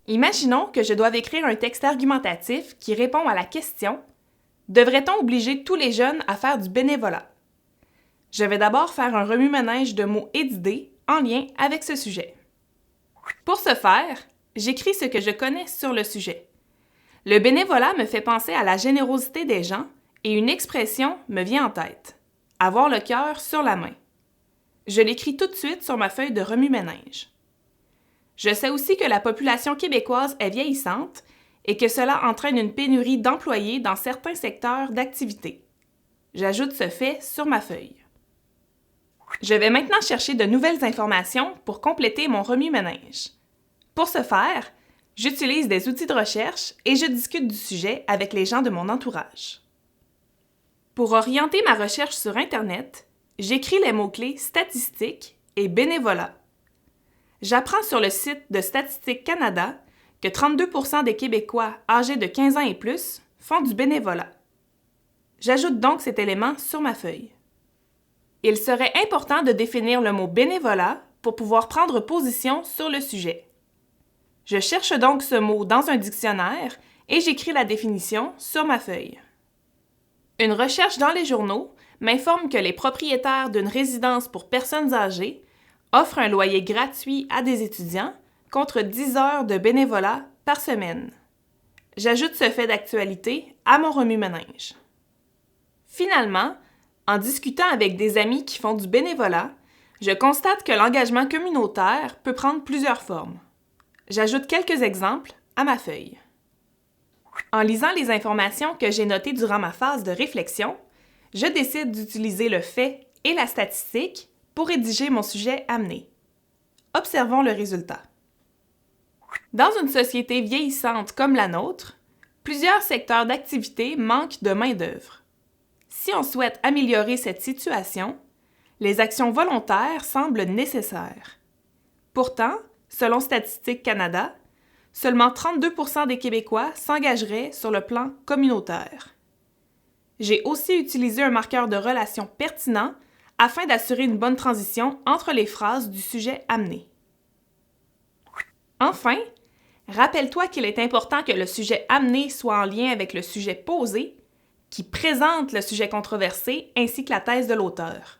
Imaginons que je doive écrire un texte argumentatif qui répond à la question « Devrait-on obliger tous les jeunes à faire du bénévolat? » Je vais d'abord faire un remue-ménage de mots et d'idées en lien avec ce sujet. Pour ce faire, j'écris ce que je connais sur le sujet. Le bénévolat me fait penser à la générosité des gens et une expression me vient en tête « avoir le cœur sur la main ». Je l'écris tout de suite sur ma feuille de remue-ménage. Je sais aussi que la population québécoise est vieillissante et que cela entraîne une pénurie d'employés dans certains secteurs d'activité. J'ajoute ce fait sur ma feuille. Je vais maintenant chercher de nouvelles informations pour compléter mon remue-ménage. Pour ce faire, j'utilise des outils de recherche et je discute du sujet avec les gens de mon entourage. Pour orienter ma recherche sur Internet, j'écris les mots-clés « statistiques » et « bénévolat ». J'apprends sur le site de Statistique Canada que 32% des Québécois âgés de 15 ans et plus font du bénévolat. J'ajoute donc cet élément sur ma feuille. Il serait important de définir le mot « bénévolat » pour pouvoir prendre position sur le sujet. Je cherche donc ce mot dans un dictionnaire et j'écris la définition sur ma feuille. Une recherche dans les journaux m'informe que les propriétaires d'une résidence pour personnes âgées offrent un loyer gratuit à des étudiants contre 10 heures de bénévolat par semaine. J'ajoute ce fait d'actualité à mon remue-ménage. Finalement, en discutant avec des amis qui font du bénévolat, je constate que l'engagement communautaire peut prendre plusieurs formes. J'ajoute quelques exemples à ma feuille. En lisant les informations que j'ai notées durant ma phase de réflexion, je décide d'utiliser le fait et la statistique pour rédiger mon sujet amené. Observons le résultat. Dans une société vieillissante comme la nôtre, plusieurs secteurs d'activité manquent de main-d'œuvre. Si on souhaite améliorer cette situation, les actions volontaires semblent nécessaires. Pourtant, selon Statistique Canada, seulement 32% des Québécois s'engageraient sur le plan communautaire. J'ai aussi utilisé un marqueur de relation pertinent afin d'assurer une bonne transition entre les phrases du sujet amené. Enfin, rappelle-toi qu'il est important que le sujet amené soit en lien avec le sujet posé, qui présente le sujet controversé ainsi que la thèse de l'auteur.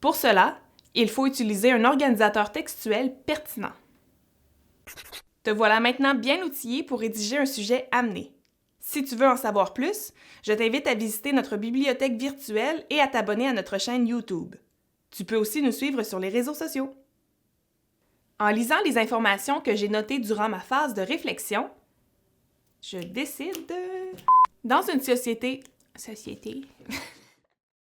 Pour cela, il faut utiliser un organisateur textuel pertinent. Te voilà maintenant bien outillé pour rédiger un sujet amené. Si tu veux en savoir plus, je t'invite à visiter notre bibliothèque virtuelle et à t'abonner à notre chaîne YouTube. Tu peux aussi nous suivre sur les réseaux sociaux. En lisant les informations que j'ai notées durant ma phase de réflexion, je décide Dans une société